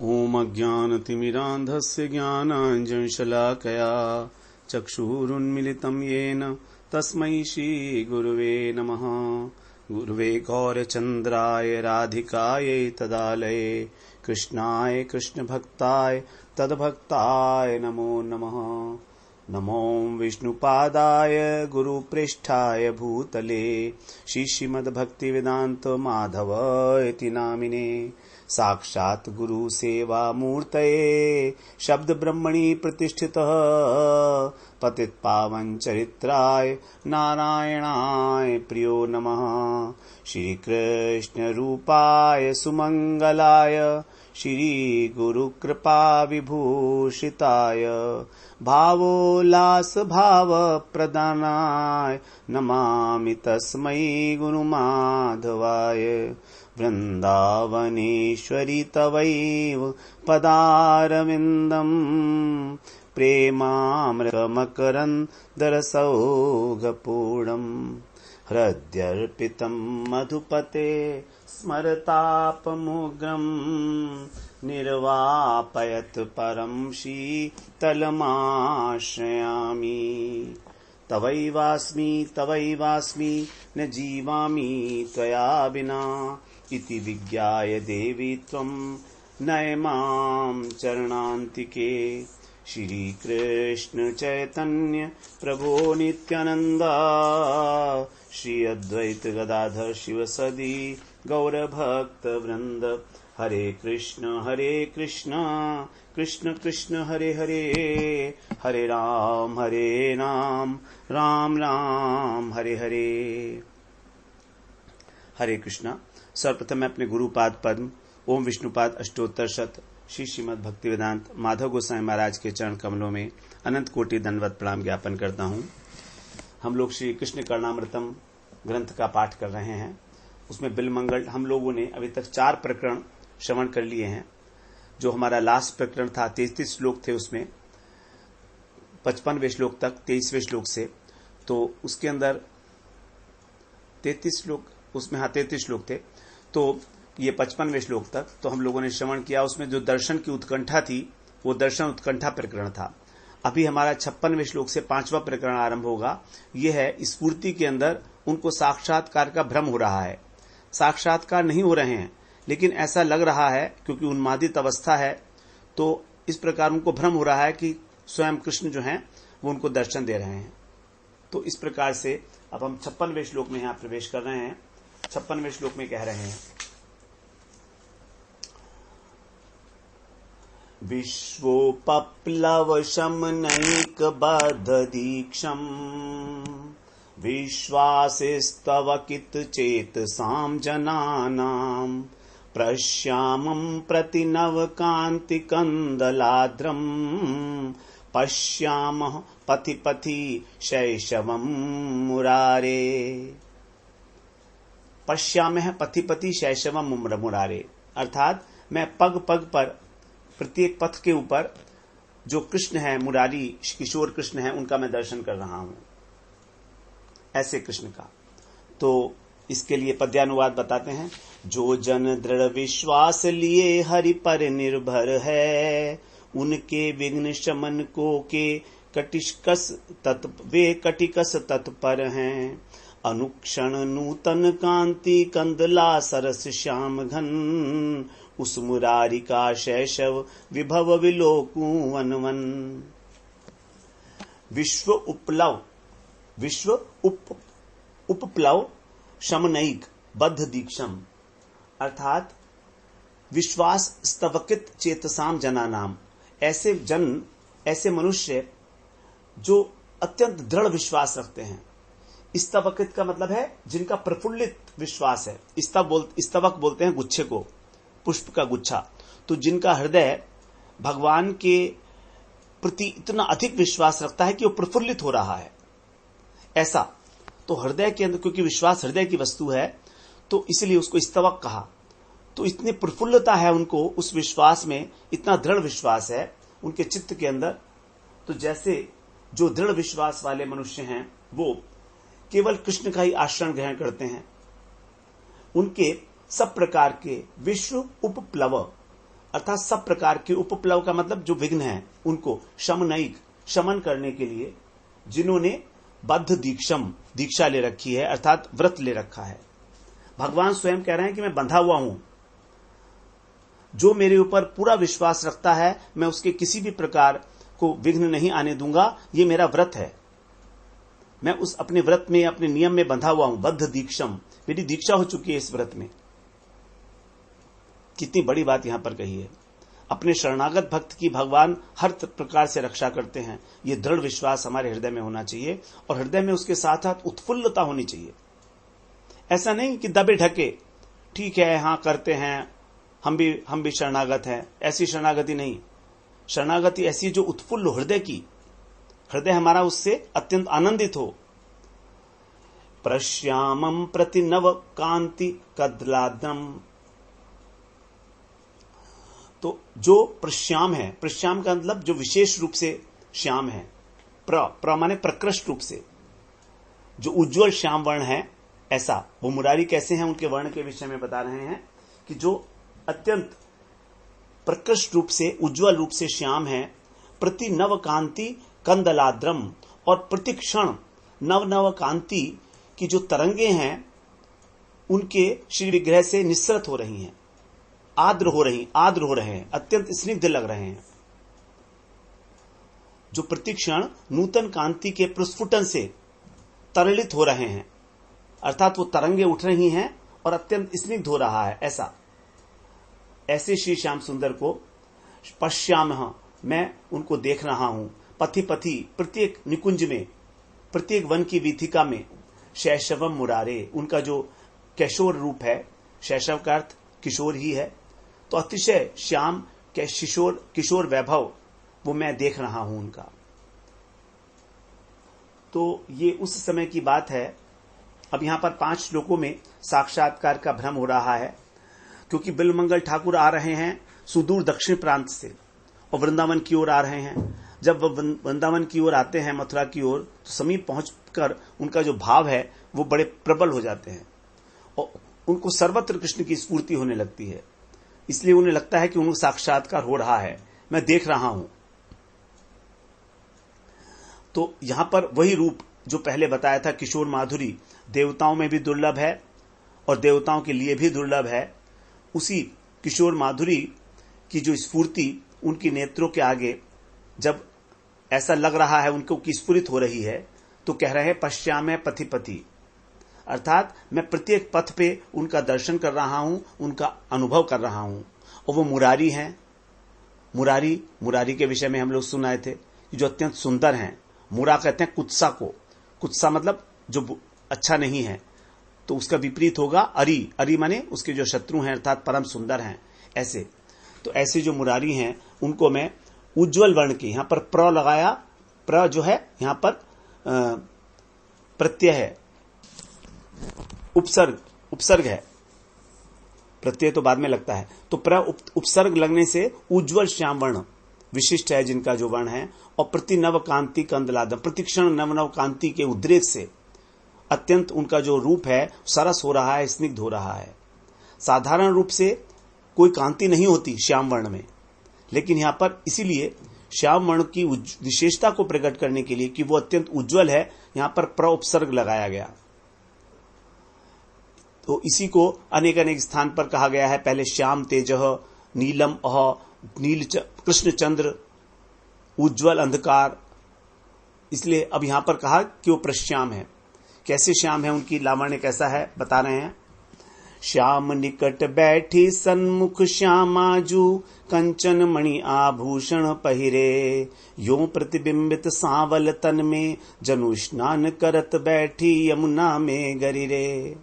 ओम अज्ञानतिमिरान्धस्य ज्ञानाञ्जनशलाकया चक्षुरुन्मिलितं येन तस्मै श्रीगुरुवे नमः। गुरुवे गौरचन्द्राय राधिकायै तदालये कृष्णाय कृष्णभक्ताय तद्भक्ताय नमो नमः। नमो विष्णुपादाय गुरुपृष्ठाय भूतले श्रीमद्भक्तिवेदान्त माधव इति नामिने साक्षात् गुरु सेवा मूर्तये शब्द ब्रह्मणि प्रतिष्ठितः पतितपावन चरित्राय नारायणाय प्रियो नमः। श्री कृष्ण रूपाय सुमंगलाय श्री गुरु कृपा विभूषिताय भावोल्लास भाव प्रदानाय नमामि तस्मै गुरुमाधवाय। वृन्दावनेश्वरि तवैव पदारविन्दम् प्रेमामृतमकरन्दरसौघपूर्णम् हृद्यर्पितं मधुपते स्मरतापमुग्रम् निर्वापयत् परं शीतलमाश्रयामि। तवैवास्मि न जीवामि त्वया विना इति विज्ञाय देवी त्वं नय मां चरणान्तिके। श्री कृष्ण चैतन्य प्रभो नित्यानंद श्री अद्वैत गदाधर शिवसदि गौरभक्त वृंद। हरे कृष्ण कृष्ण कृष्ण हरे हरे, हरे राम राम राम हरे हरे। हरे कृष्णा। सर्वप्रथम मैं अपने गुरुपाद पद्म ओम विष्णुपाद अष्टोत्तर शत श्री श्रीमद् भक्तिवेदांत माधव गोसाई महाराज के चरण कमलों में अनंत कोटि दंडवत प्रणाम ज्ञापन करता हूँ। हम लोग श्री कृष्ण कर्णामृतम ग्रंथ का पाठ कर रहे हैं। उसमें बिलमंगल हम लोगों ने अभी तक 4 प्रकरण श्रवण कर लिए हैं। जो हमारा लास्ट प्रकरण था 33 श्लोक थे, उसमें 55वें श्लोक तक 23वें श्लोक से, तो उसके अंदर 33 श्लोक, उसमें 33 श्लोक थे, तो ये 55वें श्लोक तक तो हम लोगों ने श्रवण किया। उसमें जो दर्शन की उत्कंठा थी वो दर्शन उत्कंठा प्रकरण था। अभी हमारा 56वें श्लोक से 5वां प्रकरण आरंभ होगा। यह है स्फूर्ति के अंदर उनको साक्षात्कार का भ्रम हो रहा है। साक्षात्कार नहीं हो रहे हैं लेकिन ऐसा लग रहा है क्योंकि उन्मादित अवस्था है, तो इस प्रकार उनको भ्रम हो रहा है कि स्वयं कृष्ण जो हैं वो उनको दर्शन दे रहे हैं। तो इस प्रकार से अब हम 56वें श्लोक में यहां प्रवेश कर रहे हैं। 56वें श्लोक में कह रहे हैं, विश्वोपप्लव शमनैक बद्ध दीक्षम् विश्वासिस्तव कित चेतसां जनानां प्रश्यामं प्रति नवकान्ति कन्दलाद्रम् पश्यामः पथि पथि शैशवं मुरारे। पश्यामः पथि पथि शैशवं मुरारे, अर्थात मैं पग पग पर प्रत्येक पथ के ऊपर जो कृष्ण है, मुरारी किशोर कृष्ण है, उनका मैं दर्शन कर रहा हूं, ऐसे कृष्ण का। तो इसके लिए पद्यानुवाद बताते हैं। जो जन दृढ़ विश्वास लिए हरि पर निर्भर है, उनके विघ्न शमन को के वे कटिकस तत्पर हैं। अनुक्षण नूतन कांति कंदला सरस श्याम घन, उस मुरारी का शैशव विभव विलोकू वन वन। विश्व उपप्लव शमनैक बद्ध दीक्षम, अर्थात विश्वास स्तवकित चेतसाम जनानाम, ऐसे जन, ऐसे मनुष्य जो अत्यंत दृढ़ विश्वास रखते हैं। स्तवकित का मतलब है जिनका प्रफुल्लित विश्वास है। स्तवक बोलते हैं गुच्छे को, पुष्प का गुच्छा। तो जिनका हृदय भगवान के प्रति इतना अधिक विश्वास रखता है कि वो प्रफुल्लित हो रहा है, ऐसा। तो हृदय के अंदर, क्योंकि विश्वास हृदय की वस्तु है, तो इसलिए उसको स्तवक कहा। तो इतनी प्रफुल्लता है उनको, उस विश्वास में इतना दृढ़ विश्वास है उनके चित्त के अंदर। तो जैसे जो दृढ़ विश्वास वाले मनुष्य हैं वो केवल कृष्ण का ही आश्रय ग्रहण करते हैं। उनके सब प्रकार के विश्व उपप्लव, अर्थात सब प्रकार के उपप्लव का मतलब जो विघ्न है उनको शमनैक शमन करने के लिए जिन्होंने बद्ध दीक्षम दीक्षा ले रखी है अर्थात व्रत ले रखा है। भगवान स्वयं कह रहे हैं कि मैं बंधा हुआ हूं, जो मेरे ऊपर पूरा विश्वास रखता है मैं उसके किसी भी प्रकार को विघ्न नहीं आने दूंगा, ये मेरा व्रत है। मैं उस अपने व्रत में अपने नियम में बंधा हुआ हूं, बद्ध दीक्षम, मेरी दीक्षा हो चुकी है इस व्रत में। कितनी बड़ी बात यहां पर कही है। अपने शरणागत भक्त की भगवान हर प्रकार से रक्षा करते हैं, ये दृढ़ विश्वास हमारे हृदय में होना चाहिए और हृदय में उसके साथ साथ उत्फुल्लता होनी चाहिए। ऐसा नहीं कि दबे ढके ठीक है हां करते हैं, हम भी शरणागत हैं, ऐसी शरणागति नहीं। शरणागति ऐसी जो उत्फुल्ल हृदय की, हृदय हमारा उससे अत्यंत आनंदित हो। प्रश्यामम प्रति नव कांति कदलाद्रम, तो जो प्रश्याम है, प्रश्याम का मतलब जो विशेष रूप से श्याम है, प्र माने प्रकृष्ट रूप से, जो उज्जवल श्याम वर्ण है, ऐसा वो मुरारी कैसे हैं उनके वर्ण के विषय में बता रहे हैं कि जो अत्यंत प्रकृष्ट रूप से उज्जवल रूप से श्याम है। प्रति नव कांति कंदलाद्रम, और प्रतिक्षण नव नव कांति की जो तरंगे हैं उनके श्री विग्रह से निस्सृत हो रही हैं, आद्र हो रहे हैं, अत्यंत स्निग्ध लग रहे हैं। जो प्रतिक्षण नूतन कांति के प्रस्फुटन से तरलित हो रहे हैं, अर्थात वो तरंगे उठ रही हैं और अत्यंत स्निग्ध हो रहा है, ऐसे श्री श्याम सुंदर को पश्यामः, मैं उनको देख रहा हूं। पथि पथि, प्रत्येक निकुंज में, प्रत्येक वन की वीथिका में, शैशवम मुरारे, उनका जो कैशोर रूप है, शैशव का अर्थ किशोर ही है, तो अतिशय श्याम के किशोर वैभव वो मैं देख रहा हूं उनका। तो ये उस समय की बात है। अब यहां पर 5 श्लोकों में साक्षात्कार का भ्रम हो रहा है, क्योंकि बिल्वमंगल ठाकुर आ रहे हैं सुदूर दक्षिण प्रांत से और वृंदावन की ओर आ रहे हैं। जब वह वृंदावन की ओर आते हैं, मथुरा की ओर, तो समीप पहुंचकर उनका जो भाव है वो बड़े प्रबल हो जाते हैं और उनको सर्वत्र कृष्ण की स्फूर्ति होने लगती है। इसलिए उन्हें लगता है कि उनको साक्षात्कार हो रहा है, मैं देख रहा हूं। तो यहां पर वही रूप जो पहले बताया था, किशोर माधुरी, देवताओं में भी दुर्लभ है और देवताओं के लिए भी दुर्लभ है। उसी किशोर माधुरी की जो स्फूर्ति उनकी नेत्रों के आगे जब ऐसा लग रहा है उनको की स्फुरित हो रही है, तो कह रहे हैं पश्यामः पथि पथि, अर्थात मैं प्रत्येक पथ पे उनका दर्शन कर रहा हूं, उनका अनुभव कर रहा हूं। और वो मुरारी हैं। मुरारी के विषय में हम लोग सुनाए थे, जो अत्यंत सुंदर हैं। मुरा कहते हैं कुत्सा को, कुत्सा मतलब जो अच्छा नहीं है, तो उसका विपरीत होगा अरी माने उसके जो शत्रु हैं अर्थात परम सुंदर हैं। ऐसे तो ऐसे जो मुरारी हैं उनको मैं उज्जवल वर्ण की, यहां पर प्र लगाया, प्र जो है यहां पर प्रत्यय है, उपसर्ग है, प्रत्यय तो बाद में लगता है, तो प्र उपसर्ग लगने से उज्जवल श्याम वर्ण विशिष्ट है जिनका जो वर्ण है। और प्रति नव कांति कंदलादम, प्रतिक्षण नव नव कांति के उद्रेक से अत्यंत उनका जो रूप है सरस हो रहा है, स्निग्ध हो रहा है। साधारण रूप से कोई कांति नहीं होती श्याम वर्ण में, लेकिन यहां पर इसीलिए श्याम वर्ण की विशेषता को प्रकट करने के लिए कि वो अत्यंत उज्जवल है, यहां पर प्र उपसर्ग लगाया गया। तो इसी को अनेक अनेक स्थान पर कहा गया है। पहले श्याम तेजः, नीलम अह, नील कृष्ण चंद्र, उज्जवल अंधकार, इसलिए अब यहां पर कहा कि वो प्रश्याम है। कैसे श्याम है, उनकी लावण्य कैसा है बता रहे हैं। श्याम निकट बैठी सन्मुख श्यामाजू, कंचन मणि आभूषण पहिरे, यो प्रतिबिंबित सांवल तन में, जनु स्नान करत बैठी यमुना में गरिरे।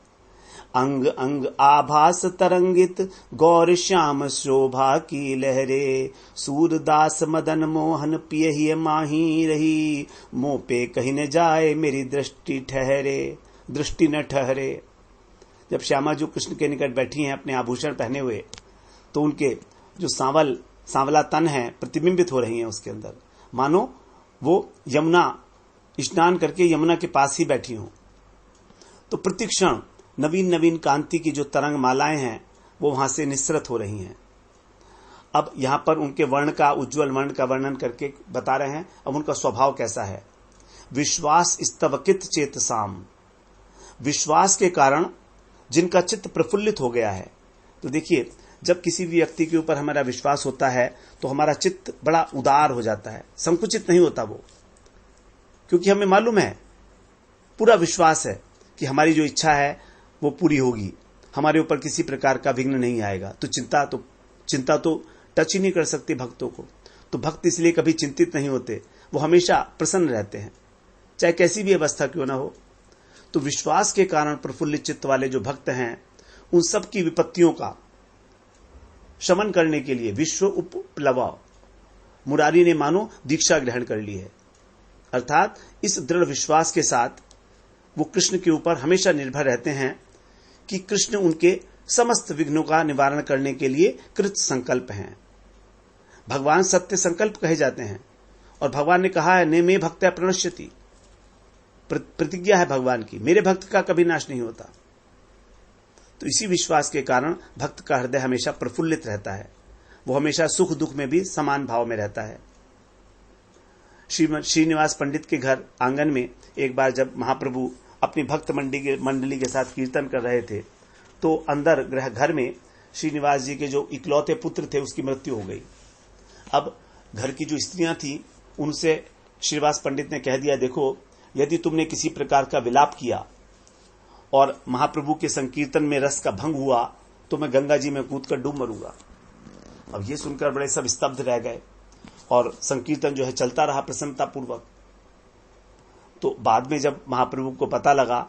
अंग अंग आभास तरंगित गौर श्याम शोभा की लहरे, सूरदास मदन मोहन पियहि माही रही, मोह पे कहीं न जाए मेरी दृष्टि न ठहरे। जब श्यामा जो कृष्ण के निकट बैठी हैं अपने आभूषण पहने हुए, तो उनके जो सांवला तन है प्रतिबिंबित हो रही हैं उसके अंदर, मानो वो यमुना स्नान करके यमुना के पास ही बैठी हों। तो प्रतिक्षण नवीन नवीन कांति की जो तरंग मालाएं हैं वो वहां से निस्सृत हो रही हैं। अब यहां पर उनके वर्ण का, उज्जवल वर्ण का वर्णन करके बता रहे हैं। अब उनका स्वभाव कैसा है। विश्वास स्तवकित चेतसाम, विश्वास के कारण जिनका चित्त प्रफुल्लित हो गया है। तो देखिए, जब किसी भी व्यक्ति के ऊपर हमारा विश्वास होता है तो हमारा चित्त बड़ा उदार हो जाता है, संकुचित नहीं होता वो, क्योंकि हमें मालूम है, पूरा विश्वास है कि हमारी जो इच्छा है वो पूरी होगी, हमारे ऊपर किसी प्रकार का विघ्न नहीं आएगा। तो चिंता तो टच ही नहीं कर सकती भक्तों को। तो भक्त इसलिए कभी चिंतित नहीं होते, वो हमेशा प्रसन्न रहते हैं, चाहे कैसी भी अवस्था क्यों ना हो। तो विश्वास के कारण प्रफुल्लित चित्त वाले जो भक्त हैं, उन सब की विपत्तियों का शमन करने के लिए विश्व उपप्लवा, मुरारी ने मानो दीक्षा ग्रहण कर ली है। अर्थात इस दृढ़ विश्वास के साथ वो कृष्ण के ऊपर हमेशा निर्भर रहते हैं कि कृष्ण उनके समस्त विघ्नों का निवारण करने के लिए कृत संकल्प हैं। भगवान सत्य संकल्प कहे जाते हैं, और भगवान ने कहा है, ने मे भक्त्या प्रणश्यति, प्रतिज्ञा है भगवान की, मेरे भक्त का कभी नाश नहीं होता। तो इसी विश्वास के कारण भक्त का हृदय हमेशा प्रफुल्लित रहता है, वो हमेशा सुख दुख में भी समान भाव में रहता है। श्रीनिवास पंडित के घर आंगन में एक बार जब महाप्रभु अपनी भक्त मंडली के साथ कीर्तन कर रहे थे, तो अंदर घर में श्रीनिवास जी के जो इकलौते पुत्र थे उसकी मृत्यु हो गई। अब घर की जो स्त्रियां थी उनसे श्रीनिवास पंडित ने कह दिया, देखो, यदि तुमने किसी प्रकार का विलाप किया और महाप्रभु के संकीर्तन में रस का भंग हुआ तो मैं गंगा जी में कूदकर डूब मरूंगा। अब ये सुनकर बड़े सब स्तब्ध रह गए, और संकीर्तन जो है चलता रहा प्रसन्नता पूर्वक। तो बाद में जब महाप्रभु को पता लगा,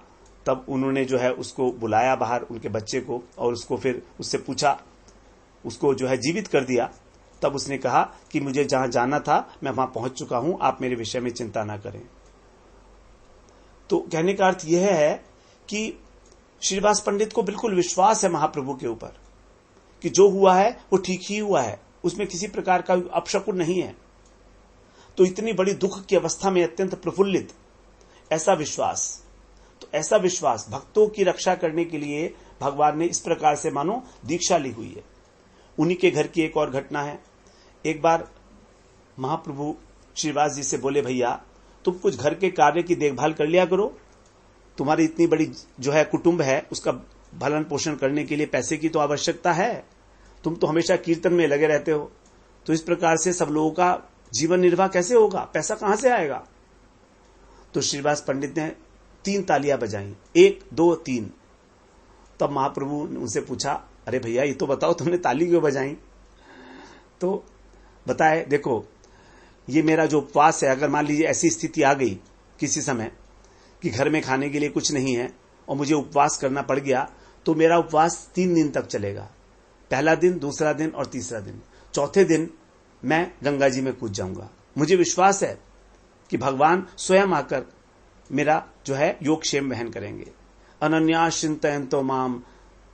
तब उन्होंने जो है उसको बुलाया बाहर, उनके बच्चे को, और उसको फिर उससे पूछा, उसको जो है जीवित कर दिया। तब उसने कहा कि मुझे जहां जाना था मैं वहां पहुंच चुका हूं, आप मेरे विषय में चिंता ना करें। तो कहने का अर्थ यह है कि श्रीनिवास पंडित को बिल्कुल विश्वास है महाप्रभु के ऊपर कि जो हुआ है वो ठीक ही हुआ है, उसमें किसी प्रकार का अपशकुन नहीं है। तो इतनी बड़ी दुख की अवस्था में अत्यंत प्रफुल्लित ऐसा विश्वास, तो ऐसा विश्वास भक्तों की रक्षा करने के लिए भगवान ने इस प्रकार से मानो दीक्षा ली हुई है। उन्हीं के घर की एक और घटना है। एक बार महाप्रभु श्रीनिवास जी से बोले, भैया तुम कुछ घर के कार्य की देखभाल कर लिया करो, तुम्हारी इतनी बड़ी जो है कुटुंब है, उसका भरण पोषण करने के लिए पैसे की तो आवश्यकता है, तुम तो हमेशा कीर्तन में लगे रहते हो, तो इस प्रकार से सब लोगों का जीवन निर्वाह कैसे होगा, पैसा कहां से आएगा। तो श्रीनिवास पंडित ने 3 तालियां बजाई, 1 2 3। तब महाप्रभु ने उनसे पूछा, अरे भैया ये तो बताओ तुमने ताली क्यों बजाई। तो बताए, देखो ये मेरा जो उपवास है, अगर मान लीजिए ऐसी स्थिति आ गई किसी समय कि घर में खाने के लिए कुछ नहीं है और मुझे उपवास करना पड़ गया, तो मेरा उपवास 3 दिन तक चलेगा। पहला दिन, दूसरा दिन और तीसरा दिन। चौथे दिन मैं गंगा जी में कूद जाऊंगा। मुझे विश्वास है कि भगवान स्वयं आकर मेरा जो है योगक्षेम वहन करेंगे। अनन्यास चिंतयन्तो माम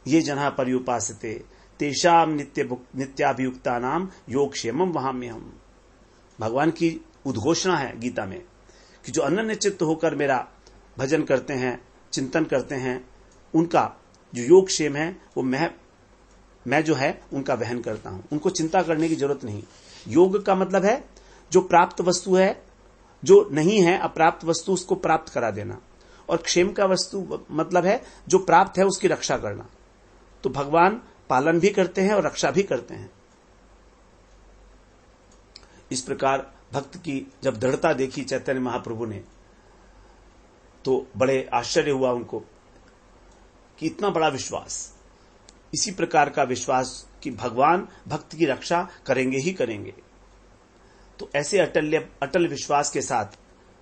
ये जना पर्युपासते तेषाम नित्याभियुक्ता नाम योगक्षेमम वहाम्यहम्। भगवान की उद्घोषणा है गीता में कि जो अनन्य चित्त होकर मेरा भजन करते हैं, चिंतन करते हैं, उनका जो योगक्षेम है वो मैं जो है उनका वहन करता हूं। उनको चिंता करने की जरूरत नहीं। योग का मतलब है जो प्राप्त वस्तु है, जो नहीं है अप्राप्त वस्तु, उसको प्राप्त करा देना। और क्षेम का वस्तु मतलब है जो प्राप्त है उसकी रक्षा करना। तो भगवान पालन भी करते हैं और रक्षा भी करते हैं। इस प्रकार भक्त की जब दृढ़ता देखी चैतन्य महाप्रभु ने, तो बड़े आश्चर्य हुआ उनको कि इतना बड़ा विश्वास, इसी प्रकार का विश्वास कि भगवान भक्त की रक्षा करेंगे ही करेंगे। तो ऐसे अटल विश्वास के साथ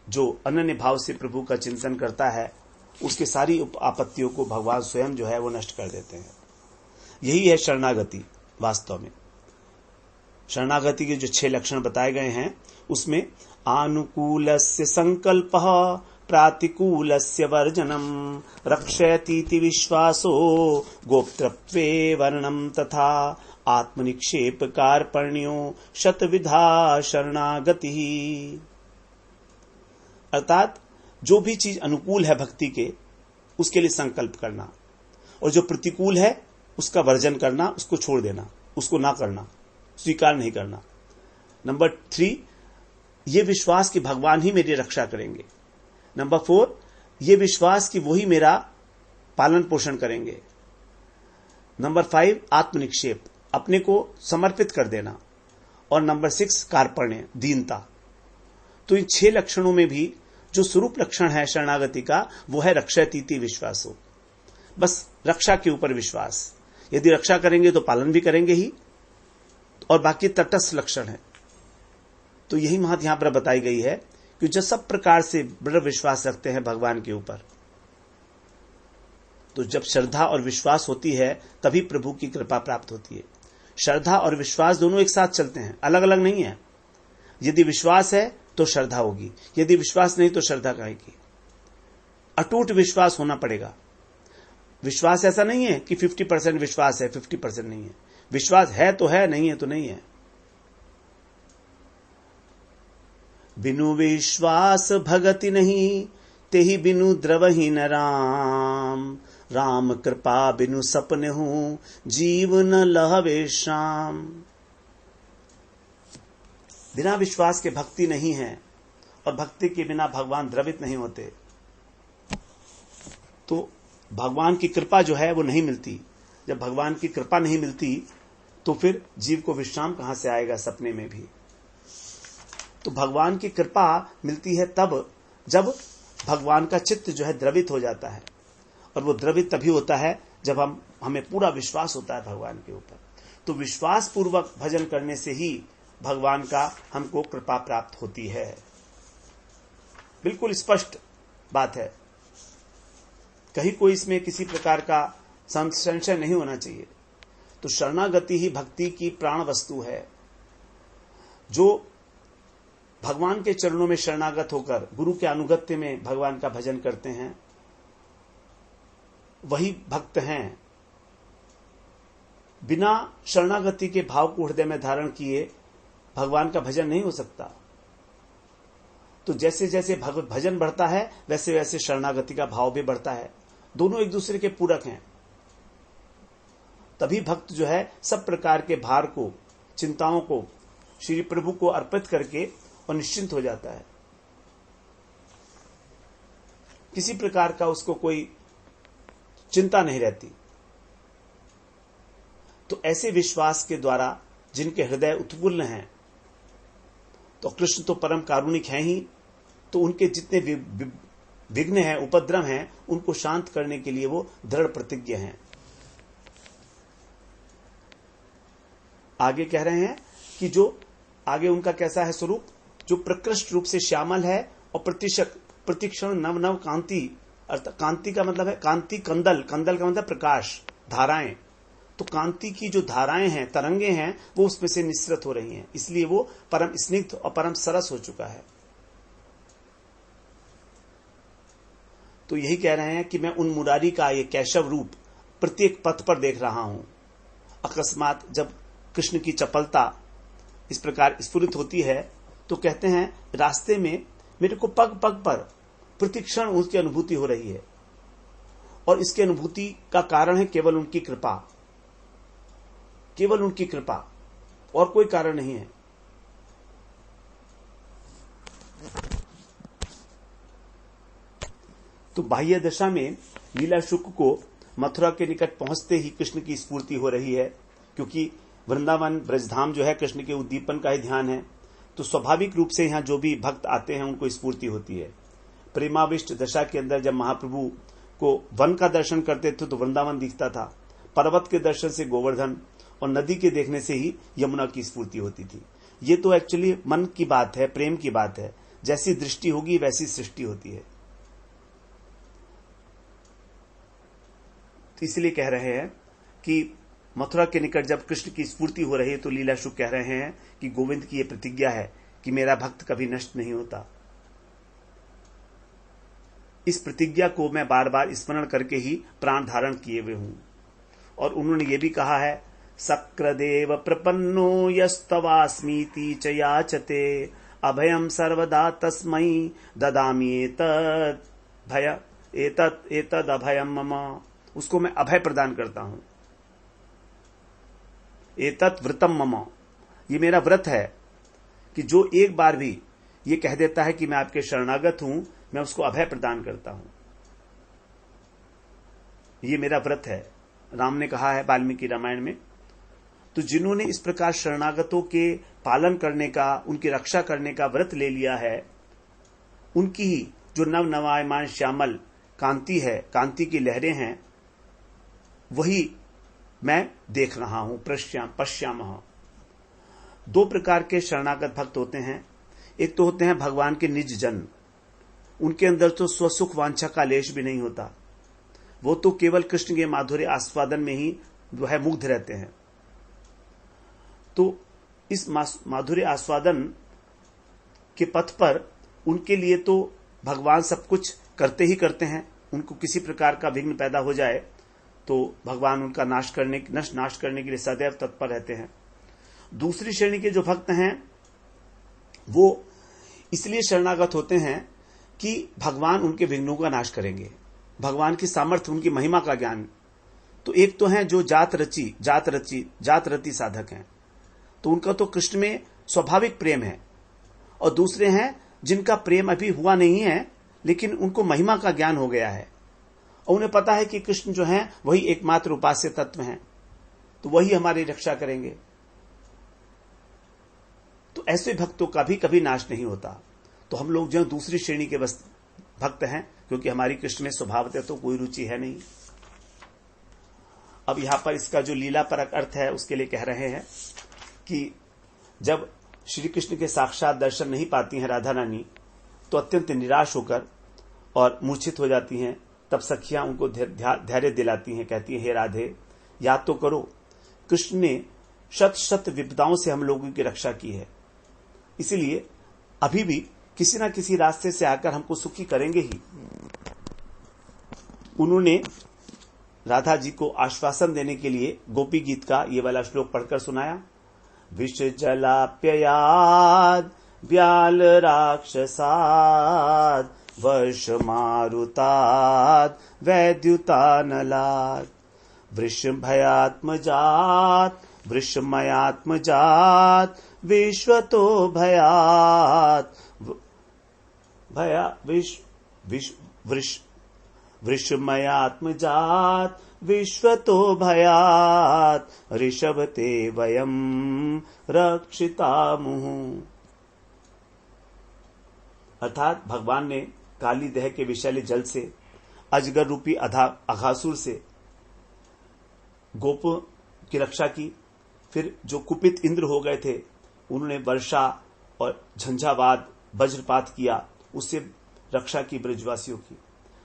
जो अनन्य भाव से प्रभु का चिंतन करता है, उसके सारी आपत्तियों को भगवान स्वयं जो है वो नष्ट कर देते हैं। यही है शरणागति। वास्तव में शरणागति के जो 6 लक्षण बताए गए हैं, उसमें आनुकूलस्य संकल्पः प्रातिकूलस्य वर्जनम रक्षयतीति विश्वासो गोप्तृत्वे वर्णम तथा आत्मनिक्षेप कार्पण्यो शतविधा शरणागति। अर्थात जो भी चीज अनुकूल है भक्ति के, उसके लिए संकल्प करना, और जो प्रतिकूल है उसका वर्जन करना, उसको छोड़ देना, उसको ना करना। स्वीकार नहीं करना। नंबर 3, ये विश्वास कि भगवान ही मेरी रक्षा करेंगे। नंबर 4, ये विश्वास कि वही मेरा पालन पोषण करेंगे। नंबर 5, आत्मनिक्षेप, अपने को समर्पित कर देना। और नंबर 6, कार्पण्य, दीनता। तो इन 6 लक्षणों में भी जो स्वरूप लक्षण है शरणागति का, वो है रक्षयतीति विश्वासो। बस रक्षा के ऊपर विश्वास। यदि रक्षा करेंगे तो पालन भी करेंगे ही, और बाकी तटस्थ लक्षण है। तो यही बात यहां पर बताई गई है कि जो सब प्रकार से दृढ़ विश्वास रखते हैं भगवान के ऊपर, तो जब श्रद्धा और विश्वास होती है तभी प्रभु की कृपा प्राप्त होती है। श्रद्धा और विश्वास दोनों एक साथ चलते हैं, अलग अलग नहीं है। यदि विश्वास है तो श्रद्धा होगी, यदि विश्वास नहीं तो श्रद्धा कहेगी। अटूट विश्वास होना पड़ेगा। विश्वास ऐसा नहीं है कि 50% विश्वास है, 50% नहीं है। विश्वास है तो है, नहीं है तो नहीं है। बिनु विश्वास भगति नहीं, तेहि बिनु द्रवहि न राम। राम कृपा बिनु सपने हूं, जीव न लहवे शाम। बिना विश्वास के भक्ति नहीं है, और भक्ति के बिना भगवान द्रवित नहीं होते। तो भगवान की कृपा जो है वो नहीं मिलती। जब भगवान की कृपा नहीं मिलती तो फिर जीव को विश्राम कहां से आएगा सपने में भी। तो भगवान की कृपा मिलती है तब जब भगवान का चित्त जो है द्रवित हो जाता है, और वो द्रवित तभी होता है जब हमें पूरा विश्वास होता है भगवान के ऊपर। तो विश्वास पूर्वक भजन करने से ही भगवान का हमको कृपा प्राप्त होती है। बिल्कुल स्पष्ट बात है, कहीं कोई इसमें किसी प्रकार का संशय नहीं होना चाहिए। तो शरणागति ही भक्ति की प्राण वस्तु है। जो भगवान के चरणों में शरणागत होकर गुरु के अनुगत्य में भगवान का भजन करते हैं, वही भक्त हैं। बिना शरणागति के भाव को हृदय में धारण किए भगवान का भजन नहीं हो सकता। तो जैसे जैसे भजन बढ़ता है वैसे वैसे शरणागति का भाव भी बढ़ता है। दोनों एक दूसरे के पूरक हैं। तभी भक्त जो है सब प्रकार के भार को, चिंताओं को श्री प्रभु को अर्पित करके और निश्चिंत हो जाता है। किसी प्रकार का उसको कोई चिंता नहीं रहती। तो ऐसे विश्वास के द्वारा जिनके हृदय उत्फुल्ल हैं, तो कृष्ण तो परम कारुणिक हैं ही, तो उनके जितने विघ्न हैं, उपद्रव हैं, उनको शांत करने के लिए वो दृढ़ प्रतिज्ञ हैं। आगे कह रहे हैं कि जो आगे उनका कैसा है स्वरूप, जो प्रकृष्ट रूप से श्यामल है और प्रतिक्षण नव नव कांति, अर्थात कांति का मतलब है कांति कंदल, कंदल का मतलब प्रकाश, धाराएं। तो कांति की जो धाराएं हैं, तरंगे हैं, वो उसमें से निस्सृत हो रही हैं, इसलिए वो परम स्निग्ध और परम सरस हो चुका है। तो यही कह रहे हैं कि मैं उन मुरारी का ये कैशव रूप प्रत्येक पथ पर देख रहा हूं। अकस्मात जब कृष्ण की चपलता इस प्रकार स्फुरित होती है तो कहते हैं रास्ते में मेरे को पग पग पर प्रतिक्षण उसकी अनुभूति हो रही है, और इसकी अनुभूति का कारण है केवल उनकी कृपा, केवल उनकी कृपा, और कोई कारण नहीं है। तो बाह्य दशा में लीला शुक को मथुरा के निकट पहुंचते ही कृष्ण की स्फूर्ति हो रही है, क्योंकि वृंदावन ब्रजधाम जो है कृष्ण के उद्दीपन का ही ध्यान है। तो स्वाभाविक रूप से यहां जो भी भक्त आते हैं उनको स्फूर्ति होती है। प्रेमाविष्ट दशा के अंदर जब महाप्रभु को वन का दर्शन करते थे तो वृंदावन दिखता था, पर्वत के दर्शन से गोवर्धन, और नदी के देखने से ही यमुना की स्फूर्ति होती थी। ये तो एक्चुअली मन की बात है, प्रेम की बात है। जैसी दृष्टि होगी वैसी सृष्टि होती है। तो इसलिए कह रहे हैं कि मथुरा के निकट जब कृष्ण की स्फूर्ति हो रही है तो लीला शुक कह रहे हैं कि गोविंद की यह प्रतिज्ञा है कि मेरा भक्त कभी नष्ट नहीं होता। इस प्रतिज्ञा को मैं बार बार स्मरण करके ही प्राण धारण किए हुए हूं। और उन्होंने ये भी कहा है, सक्रदेव प्रपन्नो यस्तवास्मीति च याचते अभयम सर्वदा तस्मै ददामि एतद अभयम मम। उसको मैं अभय प्रदान करता हूं। एतत् व्रतम मम, ये मेरा व्रत है कि जो एक बार भी ये कह देता है कि मैं आपके शरणागत हूं, मैं उसको अभय प्रदान करता हूं। ये मेरा व्रत है, राम ने कहा है वाल्मीकि रामायण में। तो जिन्होंने इस प्रकार शरणागतों के पालन करने का, उनकी रक्षा करने का व्रत ले लिया है, उनकी ही जो नव नवायमान श्यामल कांति है, कांति की लहरें हैं, वही मैं देख रहा हूं। पश्यामः। दो प्रकार के शरणागत भक्त होते हैं। एक तो होते हैं भगवान के निज जन, उनके अंदर तो स्वसुख वांछा का लेश भी नहीं होता, वो तो केवल कृष्ण के माधुर्य आस्वादन में ही जो है मुग्ध रहते हैं। तो इस माधुर्य आस्वादन के पथ पर उनके लिए तो भगवान सब कुछ करते ही करते हैं। उनको किसी प्रकार का विघ्न पैदा हो जाए तो भगवान उनका नाश करने के लिए सदैव तत्पर रहते हैं। दूसरी श्रेणी के जो भक्त हैं वो इसलिए शरणागत होते हैं कि भगवान उनके विघ्नों का नाश करेंगे, भगवान की सामर्थ्य, उनकी महिमा का ज्ञान। तो एक तो हैं जो जात रति साधक हैं, तो उनका तो कृष्ण में स्वाभाविक प्रेम है, और दूसरे हैं जिनका प्रेम अभी हुआ नहीं है लेकिन उनको महिमा का ज्ञान हो गया है और उन्हें पता है कि कृष्ण जो है वही एकमात्र उपास्य तत्व हैं, तो वही हमारी रक्षा करेंगे। तो ऐसे भक्तों का भी कभी नाश नहीं होता। तो हम लोग जो दूसरी श्रेणी के भक्त हैं, क्योंकि हमारी कृष्ण में स्वभावतः तो कोई रुचि है नहीं। अब यहां पर इसका जो लीला परक अर्थ है उसके लिए कह रहे हैं कि जब श्री कृष्ण के साक्षात दर्शन नहीं पाती हैं राधा रानी, तो अत्यंत निराश होकर और मूर्छित हो जाती हैं। तब सखियां उनको धैर्य दिलाती हैं, कहती हैं हे राधे याद तो करो, कृष्ण ने शत शत विपदाओं से हम लोगों की रक्षा की है, इसलिए अभी भी किसी ना किसी रास्ते से आकर हमको सुखी करेंगे ही। उन्होंने राधा जी को आश्वासन देने के लिए गोपी गीत का ये वाला श्लोक पढ़कर सुनाया। विष जलाप्ययाद व्याल राक्षसाद वर्ष मारुताद वैद्युतानलाद वृष भयात्मजात वृषमयात्मजात विश्वतो भयात वृषमयात्मजात विश्वतो भयात ऋषभ ते वयम रक्षितामुः। अर्थात भगवान ने काली दह के विषैले जल से, अजगर रूपी अघासुर से गोप की रक्षा की। फिर जो कुपित इंद्र हो गए थे उन्होंने वर्षा और झंझावात वज्रपात किया, उससे रक्षा की ब्रजवासियों की।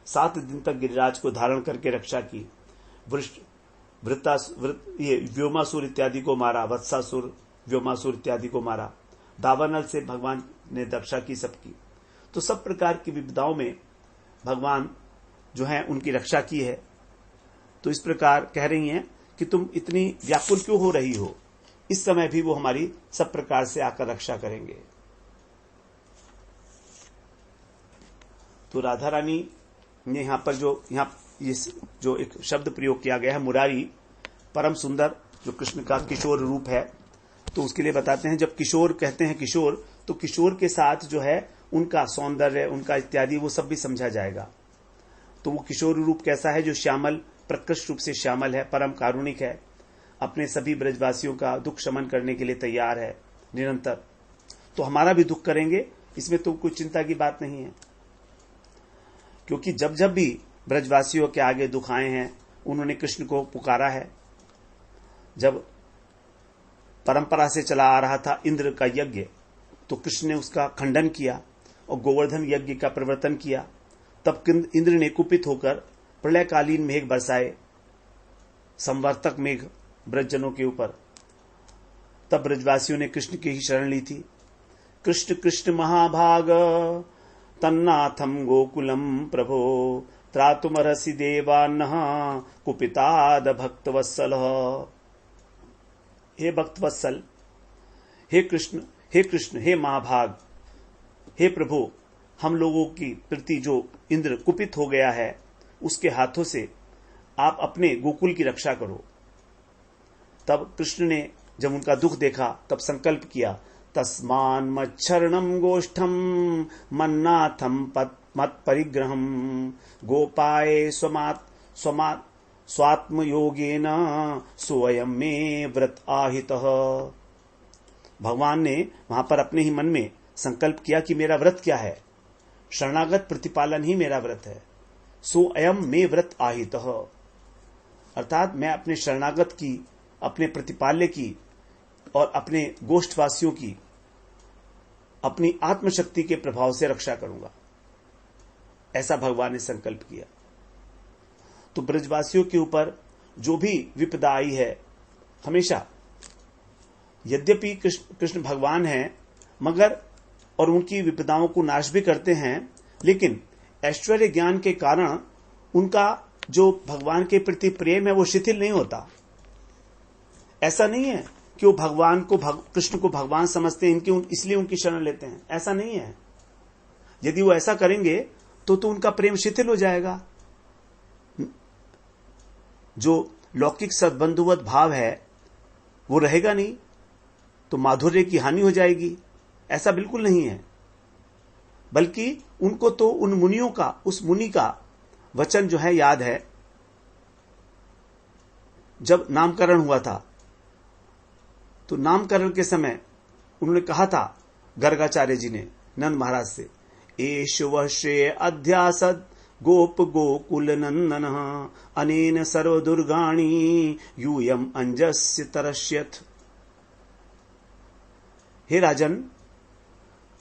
7 दिन तक गिरिराज को धारण करके रक्षा की। व्योमासुर इत्यादि को मारा, वत्सासुर व्योमासुर इत्यादि को मारा। दावानल से भगवान ने रक्षा की सबकी। तो सब प्रकार की विपदाओं में भगवान जो है उनकी रक्षा की है। तो इस प्रकार कह रही हैं कि तुम इतनी व्याकुल क्यों हो रही हो, इस समय भी वो हमारी सब प्रकार से आकर रक्षा करेंगे। तो राधा रानी ने यहां पर जो एक शब्द प्रयोग किया गया है मुरारी, परम सुंदर जो कृष्ण का किशोर रूप है, तो उसके लिए बताते हैं जब किशोर कहते हैं किशोर, तो किशोर के साथ जो है उनका सौंदर्य, उनका इत्यादि वो सब भी समझा जाएगा। तो वो किशोर रूप कैसा है, जो श्यामल, प्रकृष्ट रूप से श्यामल है, परम कारुणिक है, अपने सभी ब्रजवासियों का दुख शमन करने के लिए तैयार है निरंतर। तो हमारा भी दुख करेंगे, इसमें तो कोई चिंता की बात नहीं है, क्योंकि जब जब भी ब्रजवासियों के आगे दुख आए हैं उन्होंने कृष्ण को पुकारा है। जब परंपरा से चला आ रहा था इंद्र का यज्ञ, तो कृष्ण ने उसका खंडन किया और गोवर्धन यज्ञ का प्रवर्तन किया। तब इंद्र ने कुपित होकर प्रलयकालीन मेघ बरसाए, संवर्तक मेघ ब्रजजनों के ऊपर। तब ब्रजवासियों ने कृष्ण की ही शरण ली थी। कृष्ण कृष्ण महाभाग तन्नाथम गोकुलम प्रभो त्रातुमर्हसि देवान्नः कुपिताद भक्तवत्सल। हे भक्तवत्सल, हे कृष्ण, हे महाभाग, हे प्रभु, हम लोगों की प्रति जो इंद्र कुपित हो गया है उसके हाथों से आप अपने गोकुल की रक्षा करो। तब कृष्ण ने जब उनका दुख देखा तब संकल्प किया, तस्मान मच्छरणम गोष्ठम मन्नाथम मत परिग्रहम गोपाए स्वात्म योगेन स्वयं में व्रत आहितः। भगवान ने वहां पर अपने ही मन में संकल्प किया कि मेरा व्रत क्या है, शरणागत प्रतिपालन ही मेरा व्रत है। स्वयं में व्रत आहितः, अर्थात मैं अपने शरणागत की, अपने प्रतिपाल्य की और अपने गोष्ठवासियों की अपनी आत्मशक्ति के प्रभाव से रक्षा करूंगा, ऐसा भगवान ने संकल्प किया। तो ब्रजवासियों के ऊपर जो भी विपदा आई है, हमेशा यद्यपि कृष्ण भगवान हैं मगर और उनकी विपदाओं को नाश भी करते हैं, लेकिन ऐश्वर्य ज्ञान के कारण उनका जो भगवान के प्रति प्रेम है वो शिथिल नहीं होता। ऐसा नहीं है कि वो भगवान को कृष्ण को भगवान समझते हैं इसलिए उनकी शरण लेते हैं, ऐसा नहीं है। यदि वो ऐसा करेंगे तो उनका प्रेम शिथिल हो जाएगा। जो लौकिक सद्बंधुवत भाव है वो रहेगा नहीं, तो माधुर्य की हानि हो जाएगी। ऐसा बिल्कुल नहीं है, बल्कि उनको तो उन मुनियों का, उस मुनि का वचन जो है याद है, जब नामकरण हुआ था तो नामकरण के समय उन्होंने कहा था गर्गाचार्य जी ने नंद महाराज से, एष वह श्रेय अध्यासद गोप गोकुल नंदन अनेन सर्व दुर्गाणी यूयम अंजस्य तरश्यथ। हे राजन,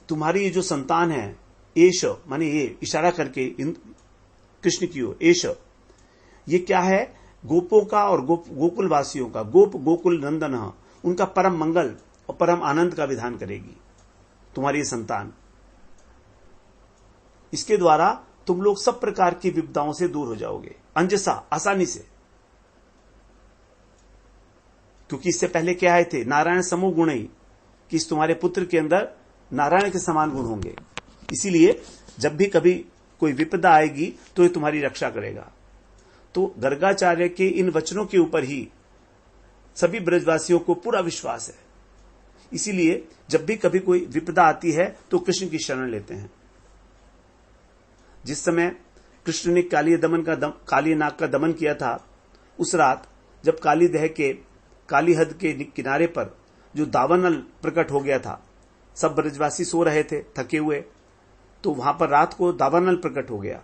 तुम्हारी ये जो संतान है, एष माने ये इशारा करके कृष्ण की ओर, एष ये क्या है, गोपों का और गोकुल वासियों का, गोप गोकुल नंदन, उनका परम मंगल और परम आनंद का विधान करेगी तुम्हारी ये संतान। इसके द्वारा तुम लोग सब प्रकार की विपदाओं से दूर हो जाओगे, अंजसा, आसानी से। क्योंकि इससे पहले क्या आए थे, नारायण समो गुणई, कि इस तुम्हारे पुत्र के अंदर नारायण के समान गुण होंगे, इसीलिए जब भी कभी कोई विपदा आएगी तो ये तुम्हारी रक्षा करेगा। तो गर्गाचार्य के इन वचनों के ऊपर ही सभी ब्रजवासियों को पूरा विश्वास है, इसीलिए जब भी कभी कोई विपदा आती है तो कृष्ण की शरण लेते हैं। जिस समय कृष्ण ने काली नाग का दमन किया था, उस रात जब कालीदह के कालीहद के किनारे पर जो दावानल प्रकट हो गया था, सब ब्रजवासी सो रहे थे थके हुए, तो वहां पर रात को दावानल प्रकट हो गया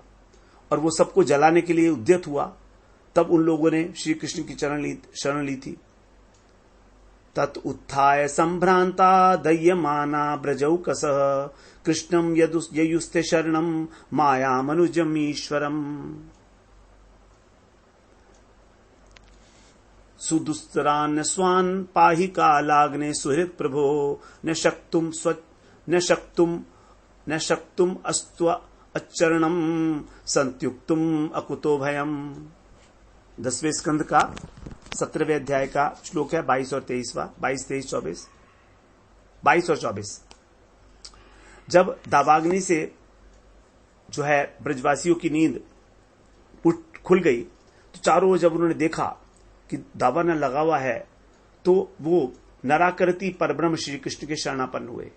और वो सबको जलाने के लिए उद्यत हुआ। तब उन लोगों ने श्री कृष्ण की शरण ली थी। तत् उत्थाय संभ्रांता दह्यमाना ब्रजौकसः कृष्णं ययुस्ते शरणं मायामनुजम् ईश्वरम्। सुदुस्तरान् स्वान् पाहि कालाग्ने सुहृत् प्रभो न शक्तुम् अस्त्व अच्छरणं संत्युक्तुम् अकुतो भयम्। 10वें स्कंद का 17वें अध्याय का श्लोक है 22 और 23वां, 22, 23, 24, 22 और 24। जब दावाग्नि से जो है ब्रजवासियों की नींद खुल गई, तो चारों ओर जब उन्होंने देखा कि दावानल लगा हुआ है, तो वो नराकृति परब्रह्म श्री कृष्ण के शरणापन्न हुए।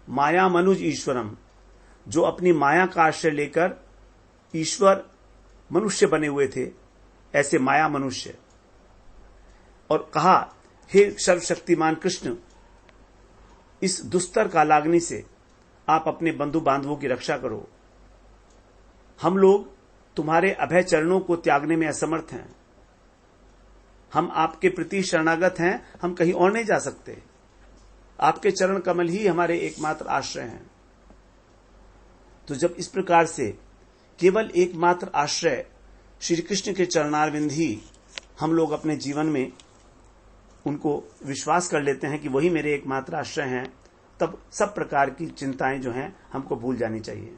माया मनुज ईश्वरम, जो अपनी माया का आश्रय लेकर ईश्वर मनुष्य बने हुए थे, ऐसे माया मनुष्य, और कहा, हे सर्वशक्तिमान कृष्ण, इस दुस्तर कालाग्नि से आप अपने बंधु बांधवों की रक्षा करो। हम लोग तुम्हारे अभय चरणों को त्यागने में असमर्थ हैं। हम आपके प्रति शरणागत हैं, हम कहीं और नहीं जा सकते। आपके चरण कमल ही हमारे एकमात्र आश्रय हैं। तो जब इस प्रकार से केवल एकमात्र आश्रय श्री कृष्ण के चरणारविंद ही हम लोग अपने जीवन में उनको विश्वास कर लेते हैं कि वही मेरे एकमात्र आश्रय हैं, तब सब प्रकार की चिंताएं जो हैं हमको भूल जानी चाहिए।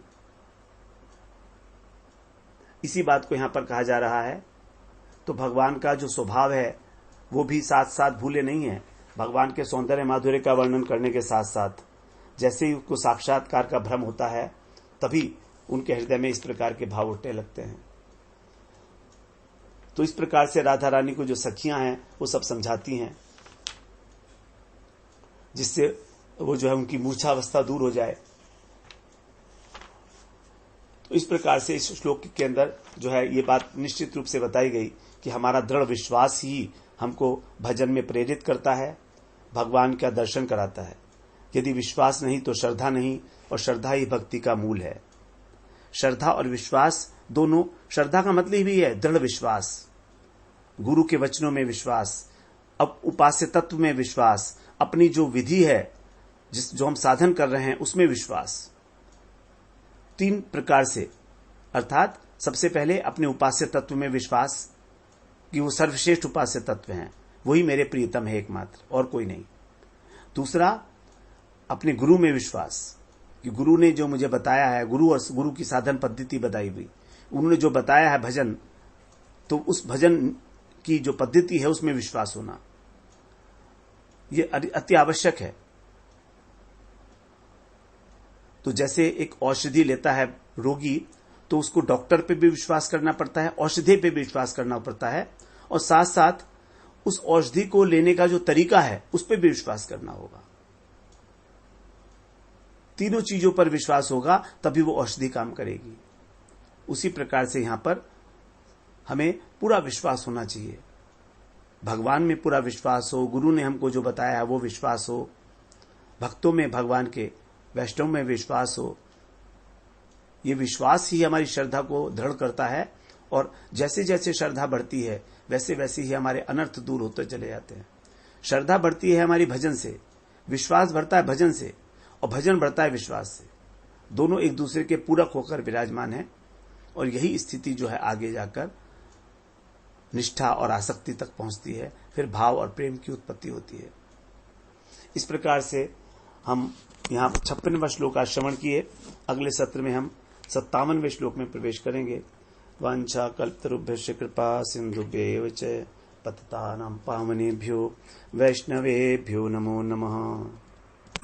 इसी बात को यहां पर कहा जा रहा है। तो भगवान का जो स्वभाव है वो भी साथ साथ भूले नहीं है। भगवान के सौंदर्य माधुर्य का वर्णन करने के साथ साथ जैसे ही उसको साक्षात्कार का भ्रम होता है, तभी उनके हृदय में इस प्रकार के भाव उठने लगते हैं। तो इस प्रकार से राधा रानी को जो सखियां हैं वो सब समझाती हैं जिससे वो जो है उनकी मूर्छावस्था दूर हो जाए। तो इस प्रकार से इस श्लोक के अंदर जो है ये बात निश्चित रूप से बताई गई कि हमारा दृढ़ विश्वास ही हमको भजन में प्रेरित करता है, भगवान का दर्शन कराता है। यदि विश्वास नहीं तो श्रद्धा नहीं, और श्रद्धा ही भक्ति का मूल है। श्रद्धा और विश्वास दोनों, श्रद्धा का मतलब भी है दृढ़ विश्वास, गुरु के वचनों में विश्वास, अब उपास्य तत्व में विश्वास, अपनी जो विधि है जो हम साधन कर रहे हैं उसमें विश्वास। 3 प्रकार से, अर्थात सबसे पहले अपने उपास्य तत्व में विश्वास कि वो सर्वश्रेष्ठ उपास्य तत्व हैं, वही मेरे प्रियतम है एकमात्र, और कोई नहीं। दूसरा, अपने गुरु में विश्वास कि गुरु ने जो मुझे बताया है, गुरु और गुरु की साधन पद्धति बताई हुई, उन्होंने जो बताया है भजन, तो उस भजन की जो पद्धति है उसमें विश्वास होना ये अति आवश्यक है। तो जैसे एक औषधि लेता है रोगी, तो उसको डॉक्टर पे भी विश्वास करना पड़ता है, औषधि पे भी विश्वास करना पड़ता है, और साथ साथ उस औषधि को लेने का जो तरीका है उस पे भी विश्वास करना होगा। तीनों चीजों पर विश्वास होगा तभी वो औषधि काम करेगी। उसी प्रकार से यहां पर हमें पूरा विश्वास होना चाहिए, भगवान में पूरा विश्वास हो, गुरु ने हमको जो बताया है वो विश्वास हो, भक्तों में, भगवान के वैष्णव में विश्वास हो। ये विश्वास ही हमारी श्रद्धा को दृढ़ करता है, और जैसे जैसे श्रद्धा बढ़ती है वैसे वैसे ही हमारे अनर्थ दूर होते चले जाते हैं। श्रद्धा बढ़ती है हमारी भजन से, विश्वास बढ़ता है भजन से, और भजन बढ़ता है विश्वास से। दोनों एक दूसरे के पूरक होकर विराजमान है, और यही स्थिति जो है आगे जाकर निष्ठा और आसक्ति तक पहुंचती है, फिर भाव और प्रेम की उत्पत्ति होती है। इस प्रकार से हम यहाँ 56वां श्लोक का श्रवण किए। अगले सत्र में हम 57वें श्लोक में प्रवेश करेंगे। वांछा कल्पतरुभ्यश्च कृपा सिन्धुभ्येव च पतितानां पावनेभ्यो वैष्णवेभ्यो नमो नमः।